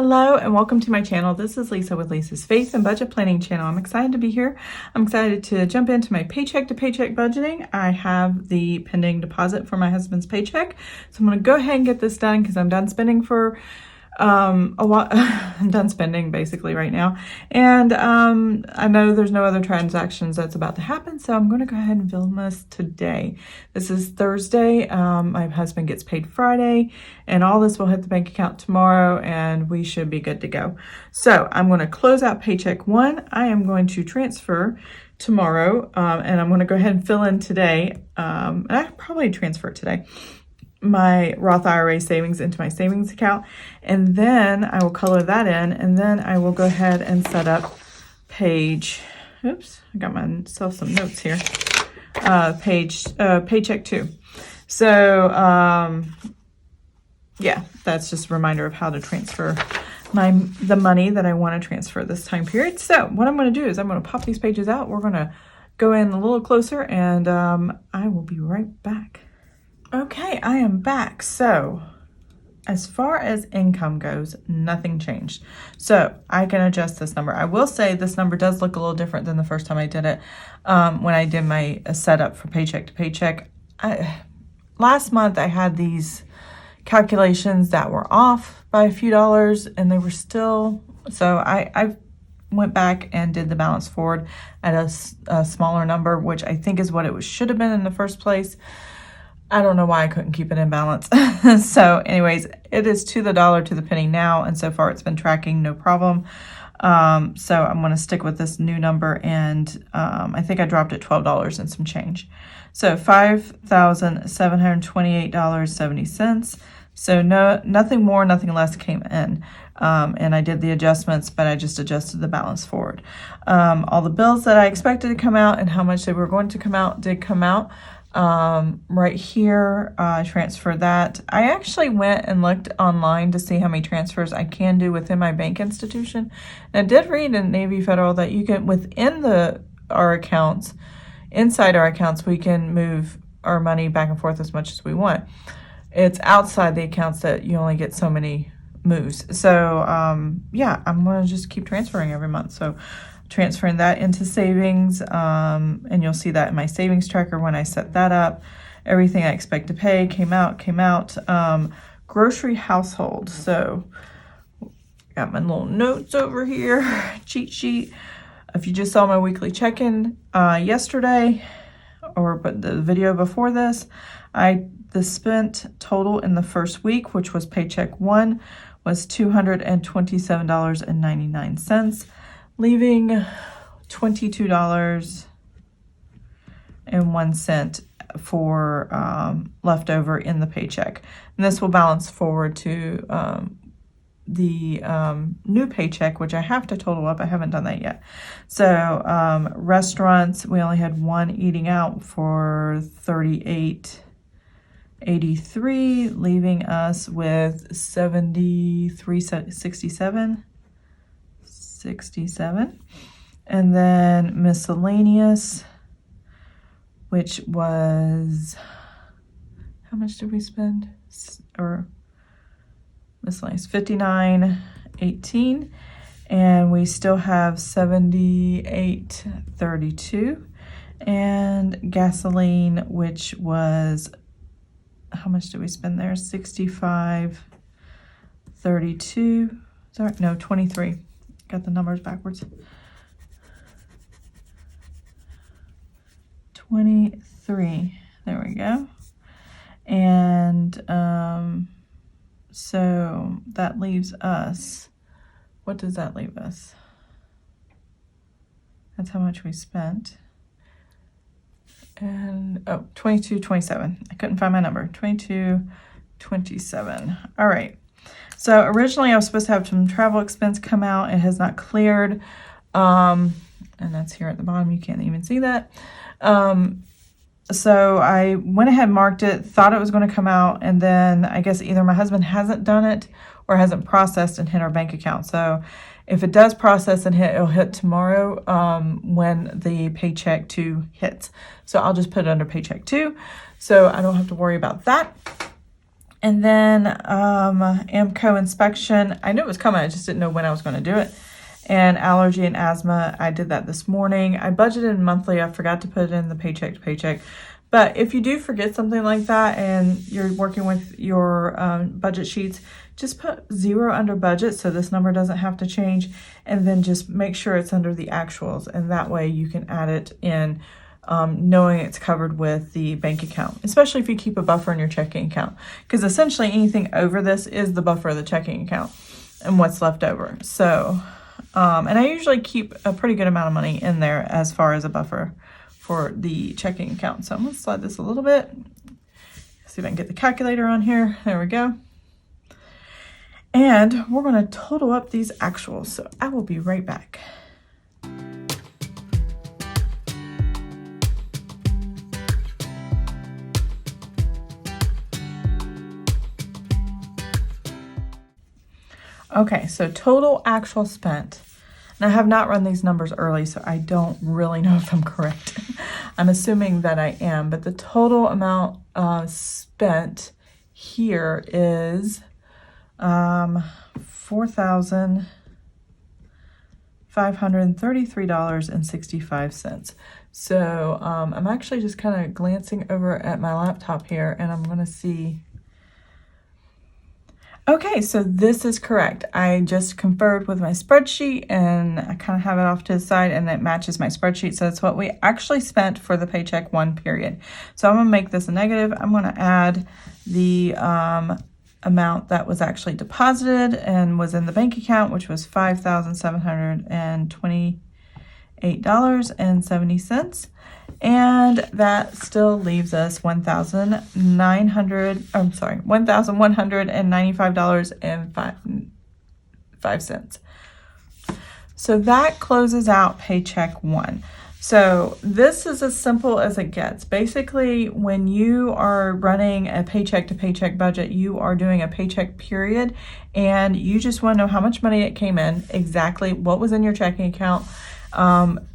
Hello and welcome to my channel. This is Lisa with Lisa's Faith and Budget Planning channel. I'm excited to be here. I'm excited to jump into my paycheck to paycheck budgeting. I have the pending deposit for my husband's paycheck. So I'm going to go ahead and get this done because I'm done spending for a while. I'm done spending basically right now. And I know there's no other transactions that's about to happen. So I'm going to go ahead and film this today. This is Thursday. My husband gets paid Friday and all this will hit the bank account tomorrow and we should be good to go. So I'm going to close out paycheck 1. I am going to transfer tomorrow and I'm going to go ahead and fill in today. And I probably transfer today my Roth Ira Savings into my savings account, and then I will color that in, and then I will go ahead and set up page, oops, I got myself some notes here, paycheck 2. So yeah, that's just a reminder of how to transfer the money that I want to transfer this time period. So what I'm going to do is I'm going to pop these pages out. We're going to go in a little closer, and I will be right back. Okay, I am back. So as far as income goes, nothing changed. So I can adjust this number. I will say this number does look a little different than the first time I did it. When I did my setup for paycheck to paycheck, last month I had these calculations that were off by a few dollars and they were still, so I went back and did the balance forward at a smaller number, which I think is what it should have been in the first place. I don't know why I couldn't keep it in balance. So anyways, it is to the dollar to the penny now. And so far it's been tracking no problem. So I'm going to stick with this new number. And I think I dropped it $12 and some change. So $5,728.70. So nothing more, nothing less came in. And I did the adjustments, but I just adjusted the balance forward. All the bills that I expected to come out and how much they were going to come out did come out. Right here, I transferred that. I actually went and looked online to see how many transfers I can do within my bank institution. And I did read in Navy Federal that you can, within our accounts, inside our accounts, we can move our money back and forth as much as we want. It's outside the accounts that you only get so many moves. So, yeah, I'm going to just keep transferring every month. So transferring that into savings, and you'll see that in my savings tracker when I set that up. Everything I expect to pay came out. Grocery household. So got my little notes over here, cheat sheet. If you just saw my weekly check-in yesterday, but the video before this, the spent total in the first week, which was paycheck 1, was $227.99. leaving $22.01 for leftover in the paycheck. And this will balance forward to the new paycheck, which I have to total up. I haven't done that yet. So restaurants, we only had one eating out for $38.83, leaving us with $73.67. And then miscellaneous, which was, how much did we spend? Or miscellaneous, $59.18, and we still have $78.32. And gasoline, which was, how much did we spend there? $65.32. Sorry, no, 23. Got the numbers backwards. 23. There we go. And so that leaves us, what does that leave us? That's how much we spent. And oh, 22.27. I couldn't find my number. 22.27. All right. So originally I was supposed to have some travel expense come out. It has not cleared. And that's here at the bottom. You can't even see that. So I went ahead and marked it, thought it was going to come out. And then I guess either my husband hasn't done it or hasn't processed and hit our bank account. So if it does process and hit, it'll hit tomorrow when the paycheck 2 hits. So I'll just put it under paycheck 2. So I don't have to worry about that. And then AMCO inspection. I knew it was coming. I just didn't know when I was going to do it. And allergy and asthma. I did that this morning. I budgeted monthly. I forgot to put it in the paycheck to paycheck. But if you do forget something like that and you're working with your budget sheets, just put 0 under budget so this number doesn't have to change. And then just make sure it's under the actuals. And that way you can add it in knowing it's covered with the bank account, especially if you keep a buffer in your checking account, because essentially anything over this is the buffer of the checking account and what's left over. So, and I usually keep a pretty good amount of money in there as far as a buffer for the checking account. So I'm going to slide this a little bit. See if I can get the calculator on here. There we go. And we're going to total up these actuals. So I will be right back. Okay, so total actual spent. And I have not run these numbers early, so I don't really know if I'm correct. I'm assuming that I am, but the total amount spent here is $4,533.65. So I'm actually just kind of glancing over at my laptop here, and I'm going to see. Okay, so this is correct. I just conferred with my spreadsheet and I kind of have it off to the side and it matches my spreadsheet. So that's what we actually spent for the paycheck 1 period. So I'm going to make this a negative. I'm going to add the amount that was actually deposited and was in the bank account, which was $5,728.70. And that still leaves us $1,195.05. So that closes out paycheck 1. So this is as simple as it gets. Basically, when you are running a paycheck to paycheck budget, you are doing a paycheck period, and you just want to know how much money it came in, exactly what was in your checking account,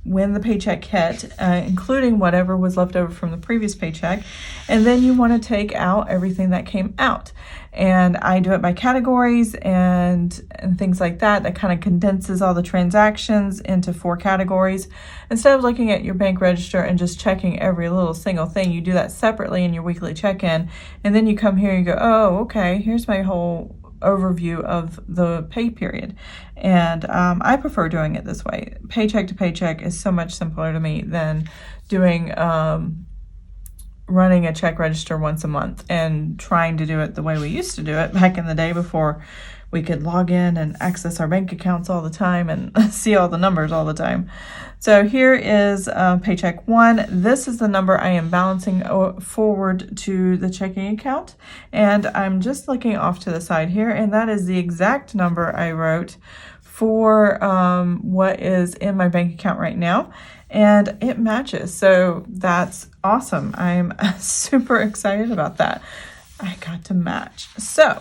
when the paycheck hit, including whatever was left over from the previous paycheck. And then you want to take out everything that came out. And I do it by categories and things like that. That kind of condenses all the transactions into 4 categories. Instead of looking at your bank register and just checking every little single thing, you do that separately in your weekly check-in. And then you come here and you go, oh, okay, here's my whole overview of the pay period. And I prefer doing it this way. Paycheck to paycheck is so much simpler to me than doing running a check register once a month and trying to do it the way we used to do it back in the day before we could log in and access our bank accounts all the time and see all the numbers all the time. So here is paycheck 1. This is the number I am balancing forward to the checking account. And I'm just looking off to the side here, and that is the exact number I wrote for what is in my bank account right now. And it matches. So that's awesome. I'm super excited about that. I got to match. So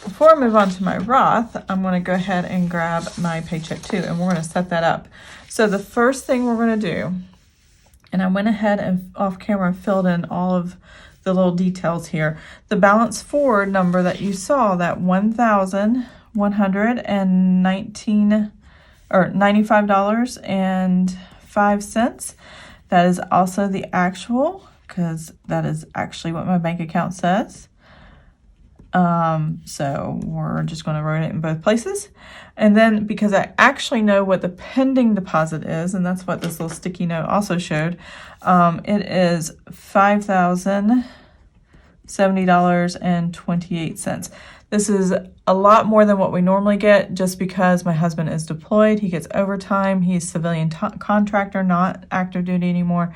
before I move on to my Roth, I'm going to go ahead and grab my paycheck 2, and we're going to set that up. So the first thing we're going to do, and I went ahead and off camera filled in all of the little details here. The balance forward number that you saw, that $95.05, that is also the actual, because that is actually what my bank account says. So we're just going to write it in both places. And then because I actually know what the pending deposit is, and that's what this little sticky note also showed, it is $5,070.28. This is a lot more than what we normally get just because my husband is deployed. He gets overtime. He's civilian contractor, not active duty anymore.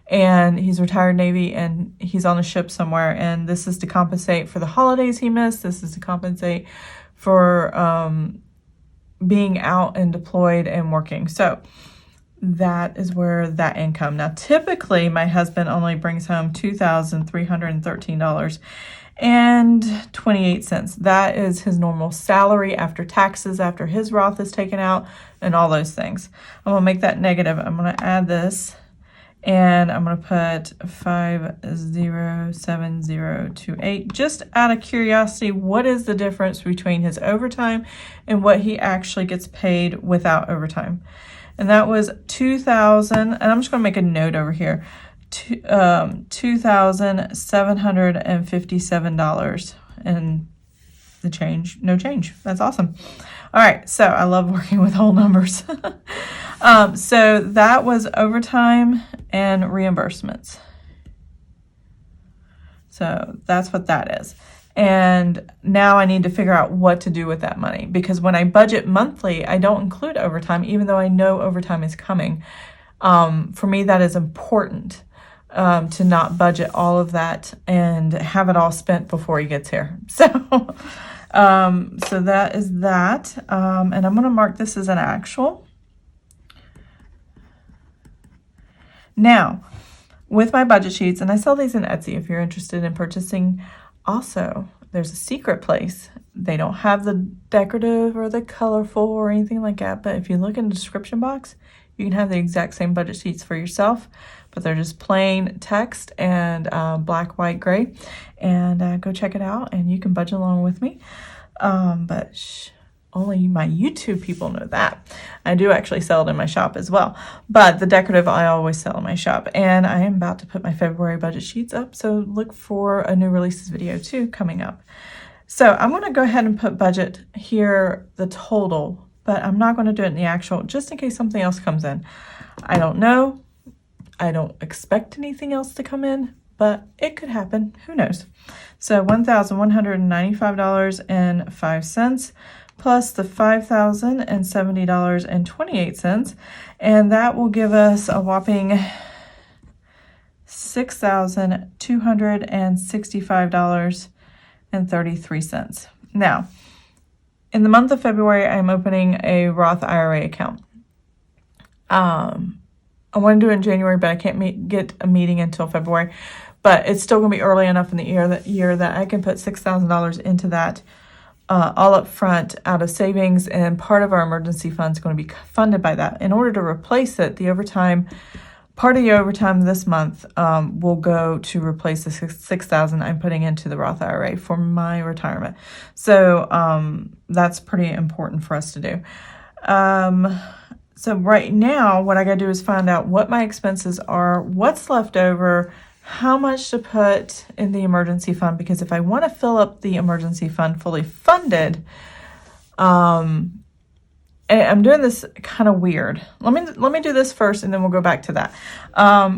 And he's retired Navy, and he's on a ship somewhere. And this is to compensate for the holidays he missed. This is to compensate for being out and deployed and working. So that is where that income. Now, typically, my husband only brings home $2,313.28. That is his normal salary after taxes, after his Roth is taken out, and all those things. I'm going to make that negative. I'm going to add this. And I'm going to put 507028. Just out of curiosity, what is the difference between his overtime and what he actually gets paid without overtime? And that was $2,000, and I'm just going to make a note over here. $2,757 and the change, no change. That's awesome. All right, so I love working with whole numbers. So that was overtime and reimbursements. So that's what that is. And now I need to figure out what to do with that money, because when I budget monthly, I don't include overtime, even though I know overtime is coming. For me, that is important, to not budget all of that and have it all spent before he gets here. So, so that is that. And I'm going to mark this as an actual. Now, with my budget sheets, and I sell these in Etsy if you're interested in purchasing. Also, there's a secret place. They don't have the decorative or the colorful or anything like that, but if you look in the description box, you can have the exact same budget sheets for yourself, but they're just plain text and black, white, gray. And go check it out, and you can budget along with me. But only my YouTube people know that. I do actually sell it in my shop as well. But the decorative I always sell in my shop. And I am about to put my February budget sheets up, so look for a new releases video too coming up. So I'm going to go ahead and put budget here, the total, but I'm not going to do it in the actual, just in case something else comes in. I don't know. I don't expect anything else to come in, but it could happen. Who knows? So $1,195.05 plus the $5,070.28, and that will give us a whopping $6,265.33. Now, in the month of February, I'm opening a Roth IRA account. I want to do it in January, but I can't get a meeting until February. But it's still going to be early enough in the year that I can put $6,000 into that all up front out of savings, and part of our emergency fund is going to be funded by that. In order to replace it, the overtime, part of the overtime this month will go to replace the $6,000 I'm putting into the Roth IRA for my retirement. So that's pretty important for us to do. So right now, what I got to do is find out what my expenses are, what's left over, how much to put in the emergency fund, because if I want to fill up the emergency fund fully funded, and I'm doing this kind of weird. Let me do this first, and then we'll go back to that.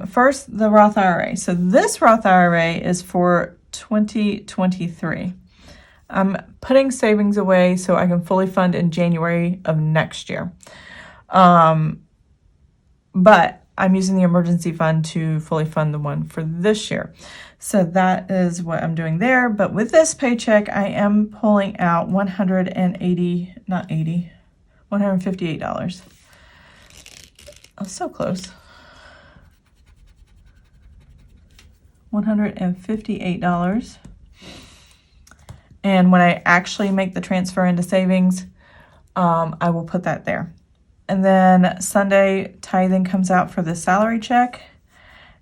First, the Roth IRA. So this Roth IRA is for 2023. I'm putting savings away so I can fully fund in January of next year. But I'm using the emergency fund to fully fund the one for this year. So that is what I'm doing there. But with this paycheck, I am pulling out $158. Oh, so close. $158. And when I actually make the transfer into savings, I will put that there. And then Sunday, tithing comes out for the salary check.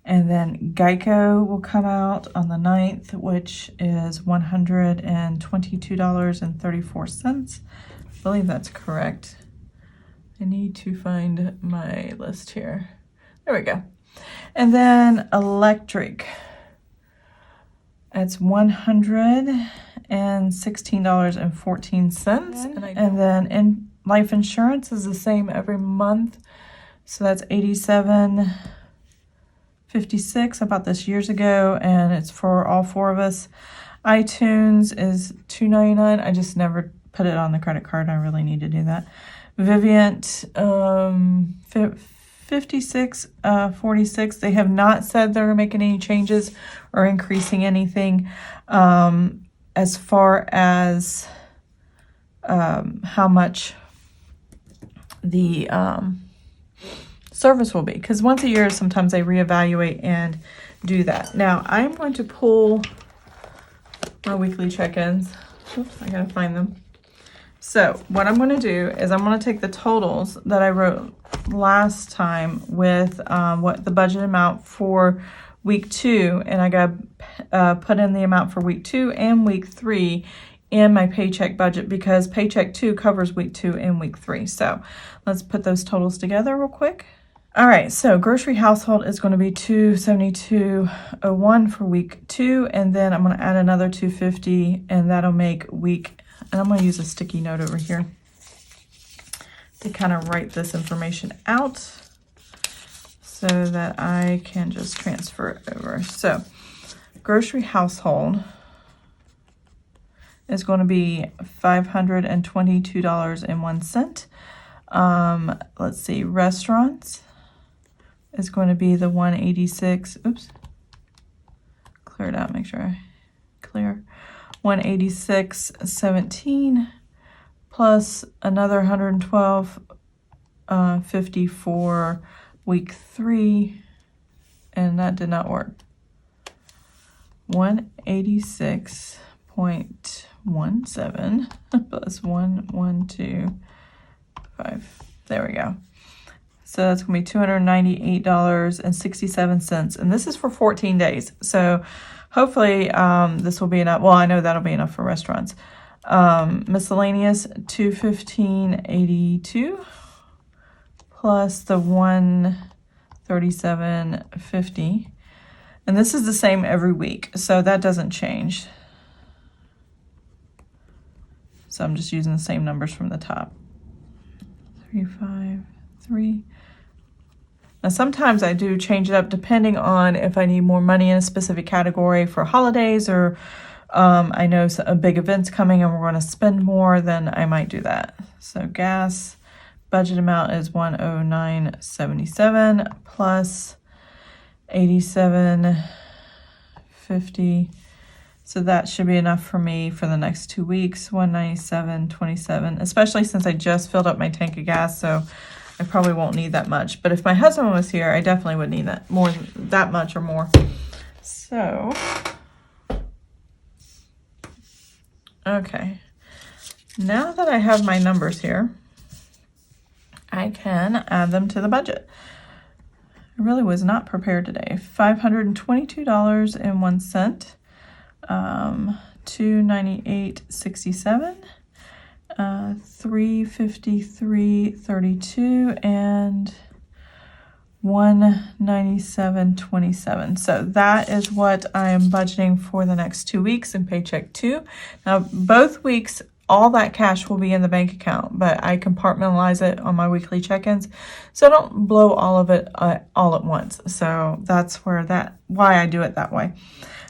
And then Geico will come out on the 9th, which is $122.34. I believe that's correct. I need to find my list here. There we go. And then electric. It's $116.14. And then in life insurance is the same every month. So that's $87.56. I bought this years ago, and it's for all four of us. iTunes is $2.99. I just never put it on the credit card. I really need to do that. Vivint, $56.46. They have not said they're making any changes or increasing anything as far as how much the service will be, because once a year sometimes they reevaluate and do that. Now I'm going to pull my weekly check-ins. Oops, I gotta find them. So what I'm going to do is I'm going to take the totals that I wrote last time with what the budget amount for week 2, and I got put in the amount for week 2 and week 3 in my paycheck budget, because paycheck 2 covers week 2 and week 3. So let's put those totals together real quick. All right, so grocery household is going to be $272.01 for week 2, and then I'm going to add another $250, and that'll make week, and I'm going to use a sticky note over here to kind of write this information out so that I can just transfer it over. So grocery household is going to be $522.01. Let's see, restaurants is going to be the 186. Oops. Clear it out, make sure I clear. 186.17 plus another 112.50 for week 3, and that did not work. 186.17 plus 1125. There we go. So that's going to be $298.67, and this is for 14 days. So hopefully this will be enough. Well, I know that'll be enough for restaurants. Miscellaneous, $215.82 plus the $137.50, and this is the same every week, so that doesn't change. So I'm just using the same numbers from the top. 353. Now sometimes I do change it up depending on if I need more money in a specific category for holidays, or I know a big event's coming and we're going to spend more, then I might do that. So gas budget amount is $109.77 plus $87.50. So that should be enough for me for the next 2 weeks, $197.27, especially since I just filled up my tank of gas, so I probably won't need that much. But if my husband was here, I definitely would need that much or more. So, okay. Now that I have my numbers here, I can add them to the budget. I really was not prepared today. $522.01, $298.67. 353.32 and 197.27. So that is what I am budgeting for the next 2 weeks in paycheck 2. Now both weeks all that cash will be in the bank account, but I compartmentalize it on my weekly check-ins so I don't blow all of it all at once. So that's why I do it that way.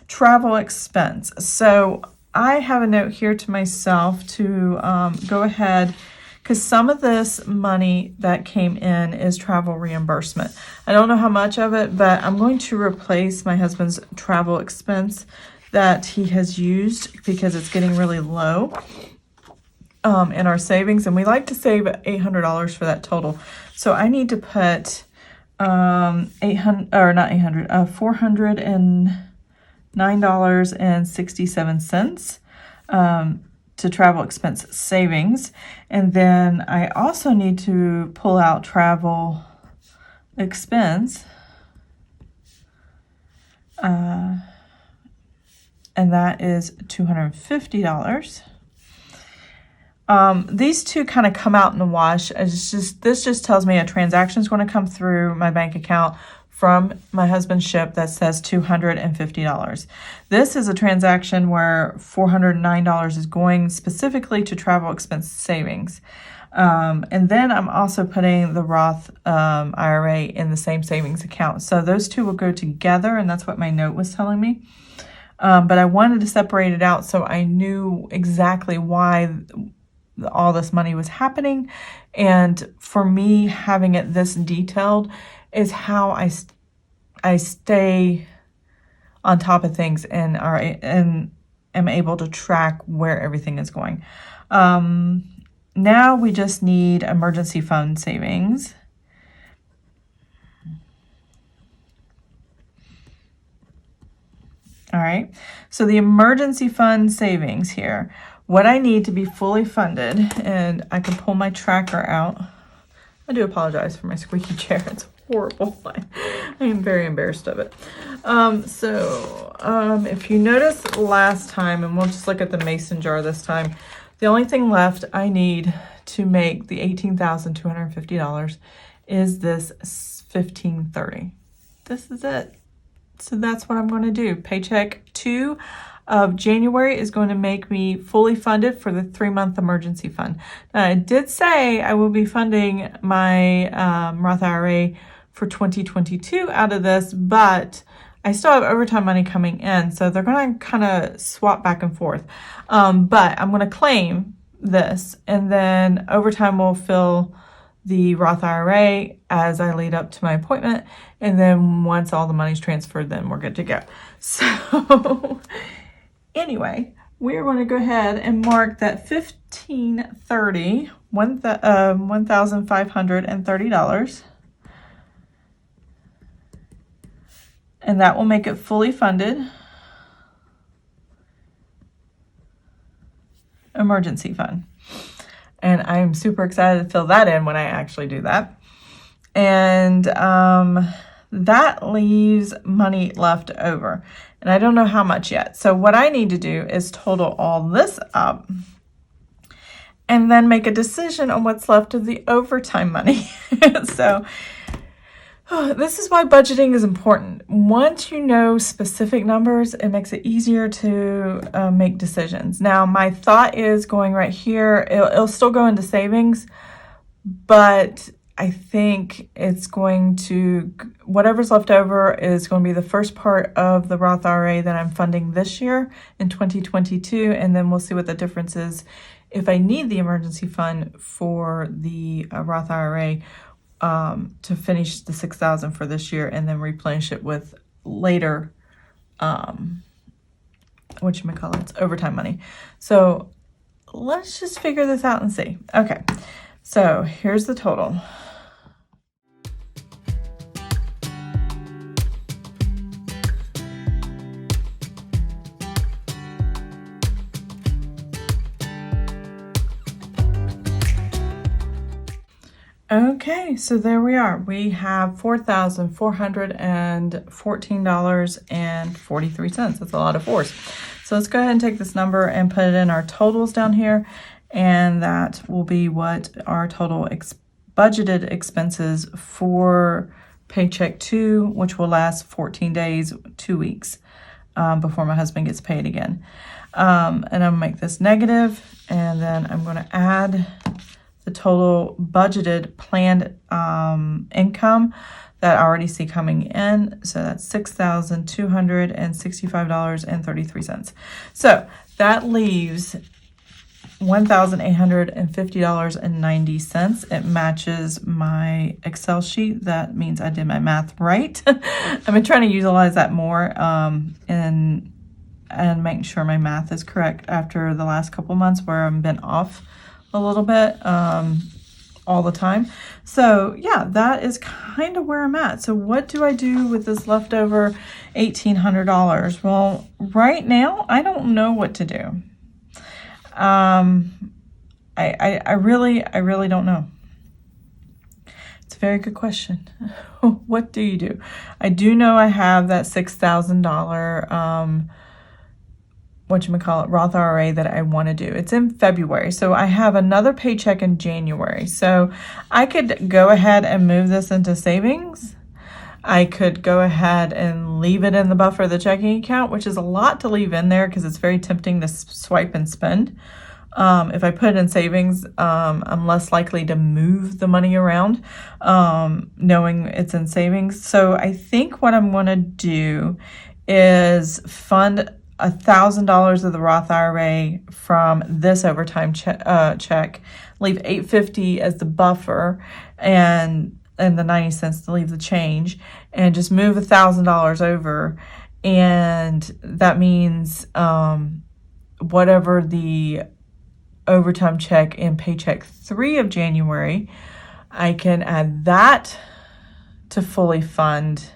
Travel expense. So I have a note here to myself to go ahead, because some of this money that came in is travel reimbursement. I don't know how much of it, but I'm going to replace my husband's travel expense that he has used because it's getting really low in our savings, and we like to save $800 for that total. So I need to put $409.67 to travel expense savings, and then I also need to pull out travel expense, and that is $250. These two kind of come out in the wash. This just tells me a transaction is going to come through my bank account from my husband's ship that says $250. This is a transaction where $409 is going specifically to travel expense savings. And then I'm also putting the Roth IRA in the same savings account. So those two will go together, and that's what my note was telling me. But I wanted to separate it out so I knew exactly why all this money was happening. And for me, having it this detailed is how I stay on top of things and am able to track where everything is going. Now we just need emergency fund savings. All right, so the emergency fund savings here, what I need to be fully funded, and I can pull my tracker out. I do apologize for my squeaky chair. It's horrible. I am very embarrassed of it. If you notice last time, and we'll just look at the mason jar this time, the only thing left I need to make the $18,250 is this $1,530. This is it. So that's what I'm going to do. Paycheck 2 of January is going to make me fully funded for the 3-month emergency fund. Now, I did say I will be funding my Roth IRA for 2022 out of this, but I still have overtime money coming in, so they're going to kind of swap back and forth. But I'm going to claim this, and then overtime will fill the Roth IRA as I lead up to my appointment, and then once all the money's transferred, then we're good to go. So anyway, we're going to go ahead and mark that $1,530, $1,530, and that will make it fully funded emergency fund. And I'm super excited to fill that in when I actually do that. And that leaves money left over. And I don't know how much yet. So what I need to do is total all this up and then make a decision on what's left of the overtime money. So this is why budgeting is important. Once you know specific numbers, it makes it easier to make decisions. Now, my thought is going right here, it'll still go into savings, but I think it's going to, whatever's left over is going to be the first part of the Roth IRA that I'm funding this year in 2022, and then we'll see what the difference is if I need the emergency fund for the Roth IRA to finish the $6,000 for this year, and then replenish it with later, it's overtime money. So let's just figure this out and see. Okay, so here's the total. Okay, so there we are. We have $4,414.43. That's a lot of fours. So let's go ahead and take this number and put it in our totals down here, and that will be what our total budgeted expenses for Paycheck 2, which will last 14 days, 2 weeks before my husband gets paid again. And I'm going to make this negative, and then I'm going to add the total budgeted planned income that I already see coming in. So that's $6,265.33. So that leaves $1,850.90. It matches my Excel sheet. That means I did my math right. I've been trying to utilize that more and making sure my math is correct after the last couple months where I've been off a little bit all the time. So yeah, that is kind of where I'm at. So what do I do with this leftover $1,800? Well, right now, I don't know what to do. I really don't know. It's a very good question. What do you do? I do know I have that $6,000 Roth IRA that I want to do. It's in February, so I have another paycheck in January. So I could go ahead and move this into savings. I could go ahead and leave it in the buffer of the checking account, which is a lot to leave in there because it's very tempting to swipe and spend. If I put it in savings, I'm less likely to move the money around, knowing it's in savings. So I think what I'm going to do is fund $1,000 of the Roth IRA from this overtime check, leave $850 as the buffer, and the 90 cents to leave the change, and just move $1,000 over. And that means whatever the overtime check in Paycheck 3 of January, I can add that to fully fund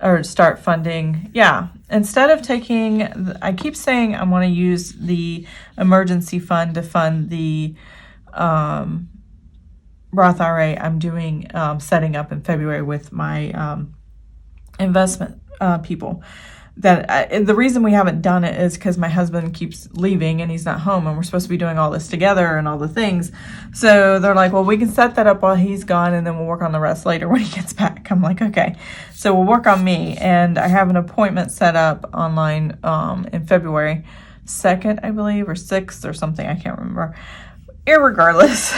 or start funding. Yeah, instead of taking, I keep saying I want to use the emergency fund to fund the Roth IRA I'm doing, setting up in February with my investment people. The reason we haven't done it is because my husband keeps leaving and he's not home, and we're supposed to be doing all this together and all the things. So they're like, well, we can set that up while he's gone and then we'll work on the rest later when he gets back. I'm like, okay. So we'll work on me, and I have an appointment set up online in February 2nd, I believe, or 6th or something. I can't remember. Irregardless,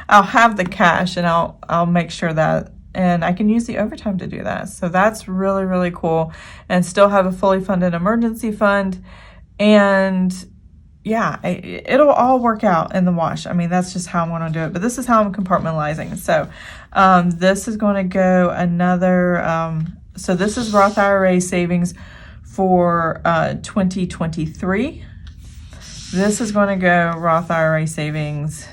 I'll have the cash, and I'll make sure that, and I can use the overtime to do that. So that's really, really cool, and still have a fully funded emergency fund. And yeah, it'll all work out in the wash. I mean, that's just how I want to do it. But this is how I'm compartmentalizing. So this is going to go another, so this is Roth IRA savings for 2023. This is going to go Roth IRA savings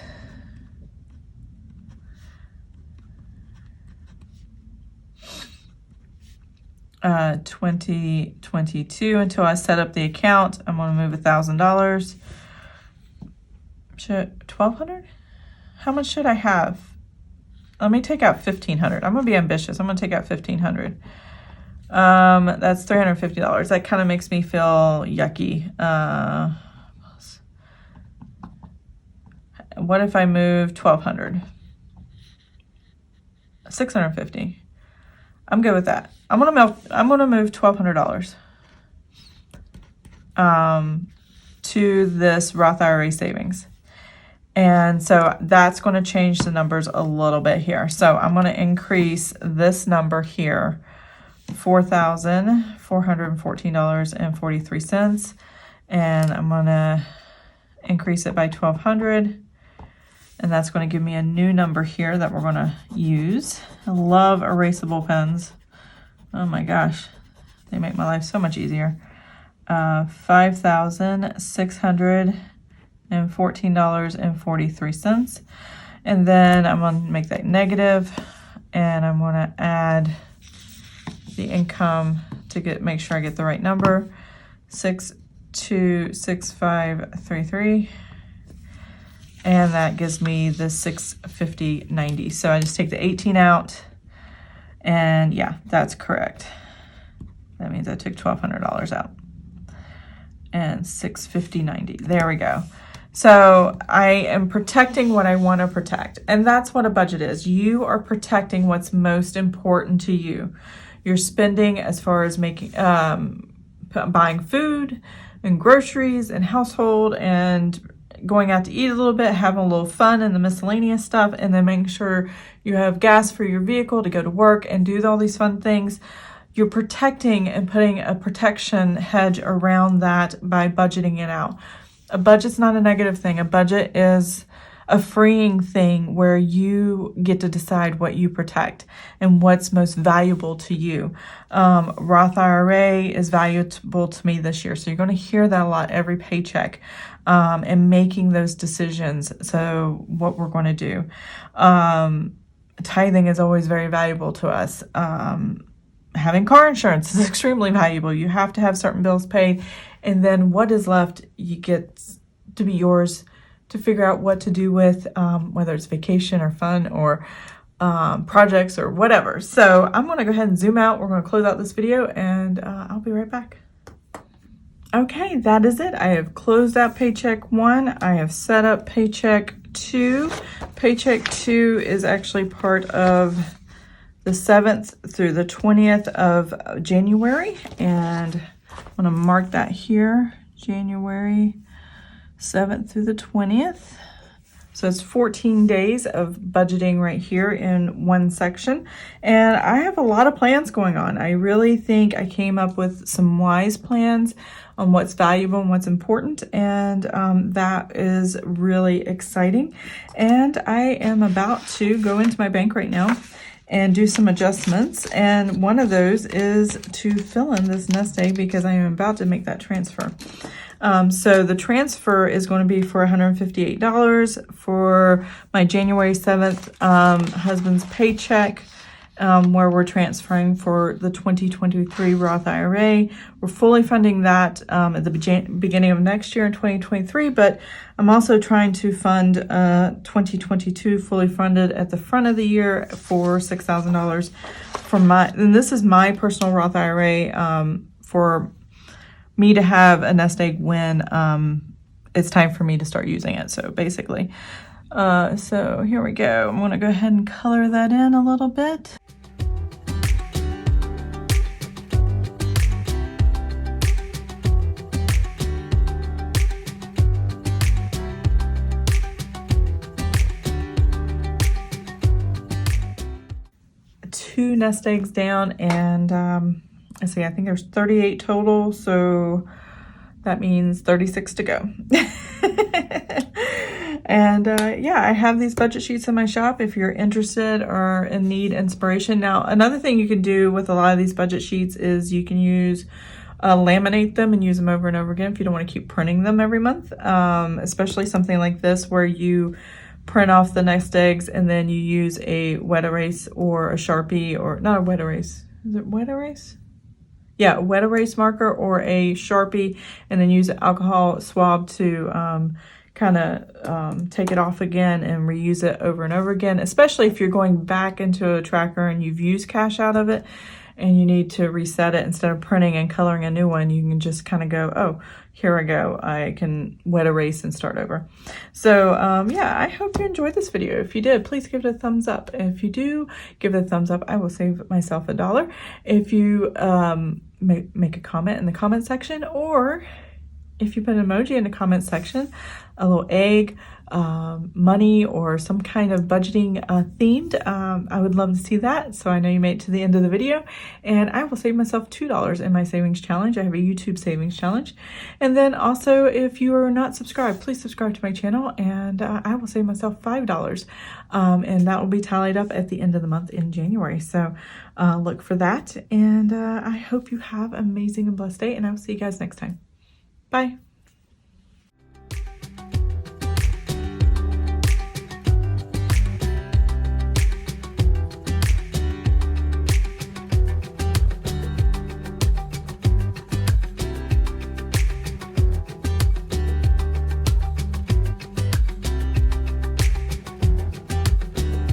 2022 until I set up the account. I'm going to move $1,000. $1,200? How much should I have? Let me take out $1,500. I'm going to be ambitious. I'm going to take out $1,500. That's $350. That kind of makes me feel yucky. What if I move $1,200? $650. I'm good with that. I'm gonna move $1,200 to this Roth IRA savings, and so that's going to change the numbers a little bit here. So I'm going to increase this number here, $4,414.43, and I'm going to increase it by $1,200. And that's going to give me a new number here that we're going to use. I love erasable pens. Oh my gosh, they make my life so much easier. $5,614.43. And then I'm going to make that negative, and I'm going to add the income to make sure I get the right number. 626533. And that gives me the $650.90. So I just take the 18 out, and yeah, that's correct. That means I took $1,200 out, and $650.90. There we go. So I am protecting what I want to protect, and that's what a budget is. You are protecting what's most important to you. You're spending as far as making, buying food and groceries and household and going out to eat a little bit, having a little fun and the miscellaneous stuff, and then making sure you have gas for your vehicle to go to work and do all these fun things. You're protecting and putting a protection hedge around that by budgeting it out. A budget's not a negative thing. A budget is a freeing thing where you get to decide what you protect and what's most valuable to you. Roth IRA is valuable to me this year, so you're going to hear that a lot every paycheck, and making those decisions. So what we're going to do. Tithing is always very valuable to us. Having car insurance is extremely valuable. You have to have certain bills paid, and then what is left, you get to be yours to figure out what to do with, whether it's vacation or fun or projects or whatever. So I'm going to go ahead and zoom out. We're going to close out this video, and I'll be right back. Okay, that is it. I have closed out Paycheck 1. I have set up Paycheck 2. Paycheck 2 is actually part of the 7th through the 20th of January, and I'm going to mark that here, January 7th through the 20th. So it's 14 days of budgeting right here in one section. And I have a lot of plans going on. I really think I came up with some wise plans on what's valuable and what's important. And that is really exciting. And I am about to go into my bank right now and do some adjustments. And one of those is to fill in this nest egg because I am about to make that transfer. So the transfer is going to be for $158 for my January 7th husband's paycheck. where we're transferring for the 2023 Roth IRA. We're fully funding that at the beginning of next year in 2023, but I'm also trying to fund 2022 fully funded at the front of the year for $6,000 for and this is my personal Roth IRA for me to have a nest egg when it's time for me to start using it. So basically, so here we go. I'm gonna go ahead and color that in a little bit. Two nest eggs down, and let's see, I think there's 38 total, so that means 36 to go. And yeah, I have these budget sheets in my shop if you're interested or in need inspiration. Now, another thing you can do with a lot of these budget sheets is you can use laminate them and use them over and over again if you don't want to keep printing them every month, especially something like this where you print off the nest eggs and then you use a wet erase or a Sharpie, or not a wet erase. Is it wet erase? Yeah, a wet erase marker or a Sharpie, and then use an alcohol swab to kind of take it off again and reuse it over and over again, especially if you're going back into a tracker and you've used cash out of it and you need to reset it. Instead of printing and coloring a new one, you can just kind of go, oh, here I go. I can wet erase and start over. So yeah, I hope you enjoyed this video. If you did, please give it a thumbs up. If you do give it a thumbs up, I will save myself $1. If you make a comment in the comment section, or if you put an emoji in the comment section, a little egg, money, or some kind of budgeting themed, I would love to see that. So I know you made it to the end of the video, and I will save myself $2 in my savings challenge. I have a YouTube savings challenge. And then also, if you are not subscribed, please subscribe to my channel, and I will save myself $5. And that will be tallied up at the end of the month in January. So look for that. And I hope you have an amazing and blessed day, and I will see you guys next time. Bye.